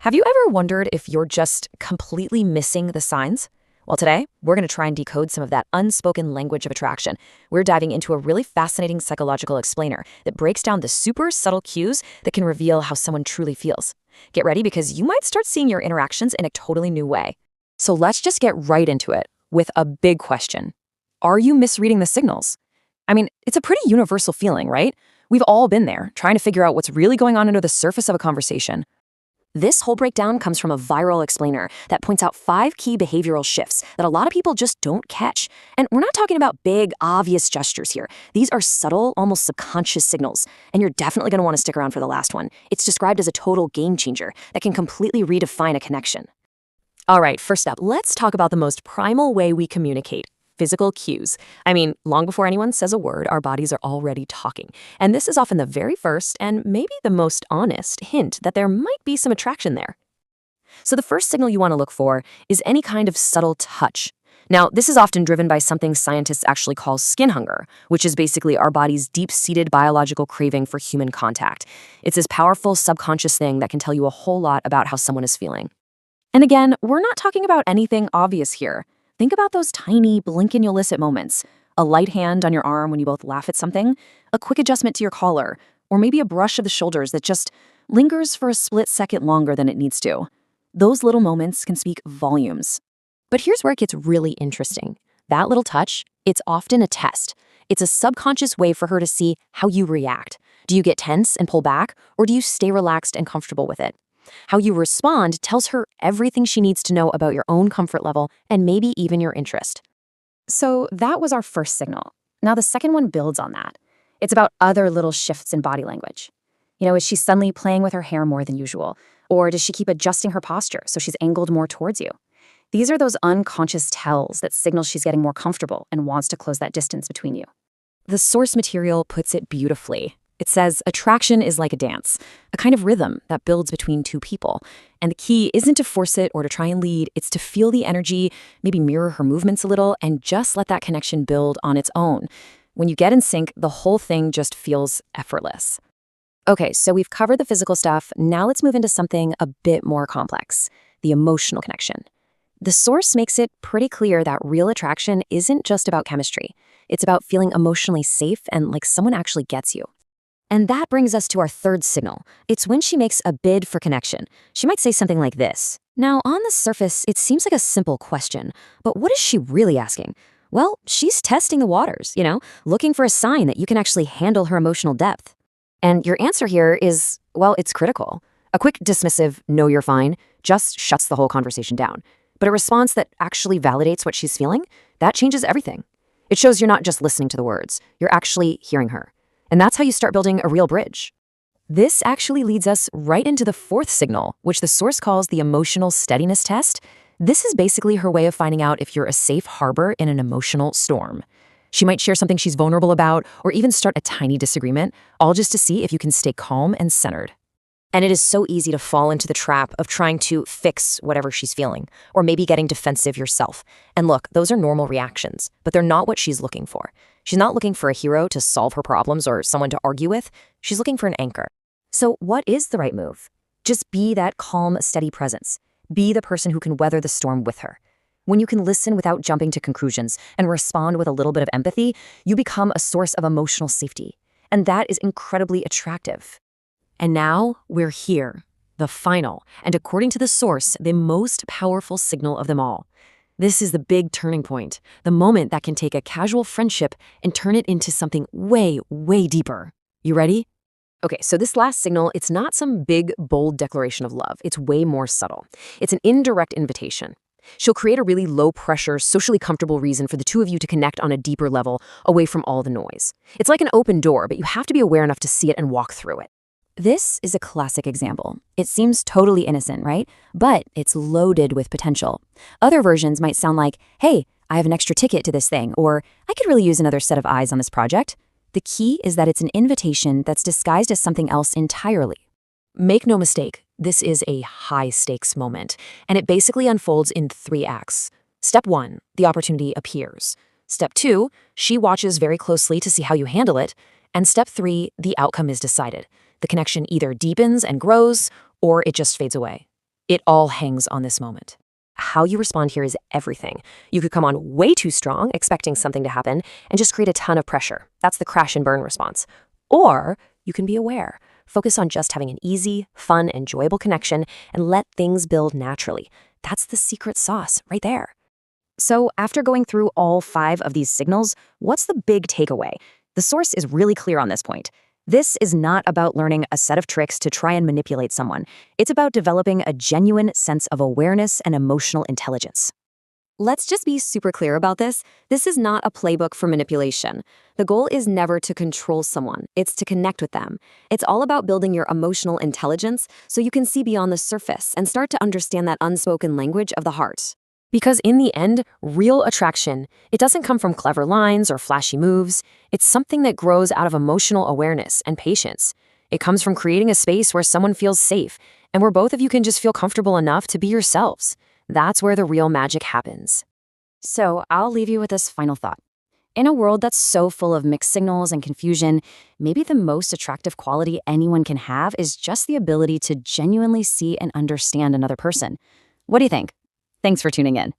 Have you ever wondered if you're just completely missing the signs? Well, today, we're going to try and decode some of that unspoken language of attraction. We're diving into a really fascinating psychological explainer that breaks down the super subtle cues that can reveal how someone truly feels. Get ready because you might start seeing your interactions in a totally new way. So let's just get right into it with a big question. Are you misreading the signals? I mean, it's a pretty universal feeling, right? We've all been there, trying to figure out what's really going on under the surface of a conversation. This whole breakdown comes from a viral explainer that points out 5 key behavioral shifts that a lot of people just don't catch. And we're not talking about big, obvious gestures here. These are subtle, almost subconscious signals. And you're definitely going to want to stick around for the last one. It's described as a total game changer that can completely redefine a connection. All right, first up, let's talk about the most primal way we communicate. Physical cues. I mean, long before anyone says a word, our bodies are already talking. And this is often the very first and maybe the most honest hint that there might be some attraction there. So the first signal you want to look for is any kind of subtle touch. Now, this is often driven by something scientists actually call skin hunger, which is basically our body's deep-seated biological craving for human contact. It's this powerful subconscious thing that can tell you a whole lot about how someone is feeling. And again, we're not talking about anything obvious here. Think about those tiny, blink-and-you'll-miss-it moments. A light hand on your arm when you both laugh at something, a quick adjustment to your collar, or maybe a brush of the shoulders that just lingers for a split second longer than it needs to. Those little moments can speak volumes. But here's where it gets really interesting. That little touch, it's often a test. It's a subconscious way for her to see how you react. Do you get tense and pull back, or do you stay relaxed and comfortable with it? How you respond tells her everything she needs to know about your own comfort level and maybe even your interest. So that was our first signal. Now the second one builds on that. It's about other little shifts in body language. Is she suddenly playing with her hair more than usual? Or does she keep adjusting her posture so she's angled more towards you? These are those unconscious tells that signal she's getting more comfortable and wants to close that distance between you. The source material puts it beautifully. It says, attraction is like a dance, a kind of rhythm that builds between two people. And the key isn't to force it or to try and lead, it's to feel the energy, maybe mirror her movements a little, and just let that connection build on its own. When you get in sync, the whole thing just feels effortless. Okay, so we've covered the physical stuff. Now let's move into something a bit more complex, the emotional connection. The source makes it pretty clear that real attraction isn't just about chemistry. It's about feeling emotionally safe and like someone actually gets you. And that brings us to our third signal. It's when she makes a bid for connection. She might say something like this. Now, on the surface, it seems like a simple question, but what is she really asking? Well, she's testing the waters, looking for a sign that you can actually handle her emotional depth. And your answer here is, well, it's critical. A quick dismissive, no, you're fine, just shuts the whole conversation down. But a response that actually validates what she's feeling, that changes everything. It shows you're not just listening to the words, you're actually hearing her. And that's how you start building a real bridge. This actually leads us right into the fourth signal, which the source calls the emotional steadiness test. This is basically her way of finding out if you're a safe harbor in an emotional storm. She might share something she's vulnerable about, or even start a tiny disagreement, all just to see if you can stay calm and centered. And it is so easy to fall into the trap of trying to fix whatever she's feeling, or maybe getting defensive yourself. And look, those are normal reactions, but they're not what she's looking for. She's not looking for a hero to solve her problems or someone to argue with. She's looking for an anchor. So what is the right move? Just be that calm, steady presence. Be the person who can weather the storm with her. When you can listen without jumping to conclusions and respond with a little bit of empathy, you become a source of emotional safety. And that is incredibly attractive. And now we're here, the final, and according to the source, the most powerful signal of them all. This is the big turning point, the moment that can take a casual friendship and turn it into something way, way deeper. You ready? Okay, so this last signal, it's not some big, bold declaration of love. It's way more subtle. It's an indirect invitation. She'll create a really low-pressure, socially comfortable reason for the two of you to connect on a deeper level, away from all the noise. It's like an open door, but you have to be aware enough to see it and walk through it. This is a classic example. It seems totally innocent, right? But it's loaded with potential. Other versions might sound like, hey, I have an extra ticket to this thing, or I could really use another set of eyes on this project. The key is that it's an invitation that's disguised as something else entirely. Make no mistake, this is a high-stakes moment, and it basically unfolds in 3 acts. Step 1, the opportunity appears. Step 2, she watches very closely to see how you handle it. And step 3, the outcome is decided. The connection either deepens and grows, or it just fades away. It all hangs on this moment. How you respond here is everything. You could come on way too strong, expecting something to happen, and just create a ton of pressure. That's the crash and burn response. Or you can be aware. Focus on just having an easy, fun, enjoyable connection and let things build naturally. That's the secret sauce right there. So after going through all 5 of these signals, what's the big takeaway? The source is really clear on this point. This is not about learning a set of tricks to try and manipulate someone. It's about developing a genuine sense of awareness and emotional intelligence. Let's just be super clear about this. This is not a playbook for manipulation. The goal is never to control someone. It's to connect with them. It's all about building your emotional intelligence so you can see beyond the surface and start to understand that unspoken language of the heart. Because in the end, real attraction, it doesn't come from clever lines or flashy moves. It's something that grows out of emotional awareness and patience. It comes from creating a space where someone feels safe and where both of you can just feel comfortable enough to be yourselves. That's where the real magic happens. So I'll leave you with this final thought. In a world that's so full of mixed signals and confusion, maybe the most attractive quality anyone can have is just the ability to genuinely see and understand another person. What do you think? Thanks for tuning in.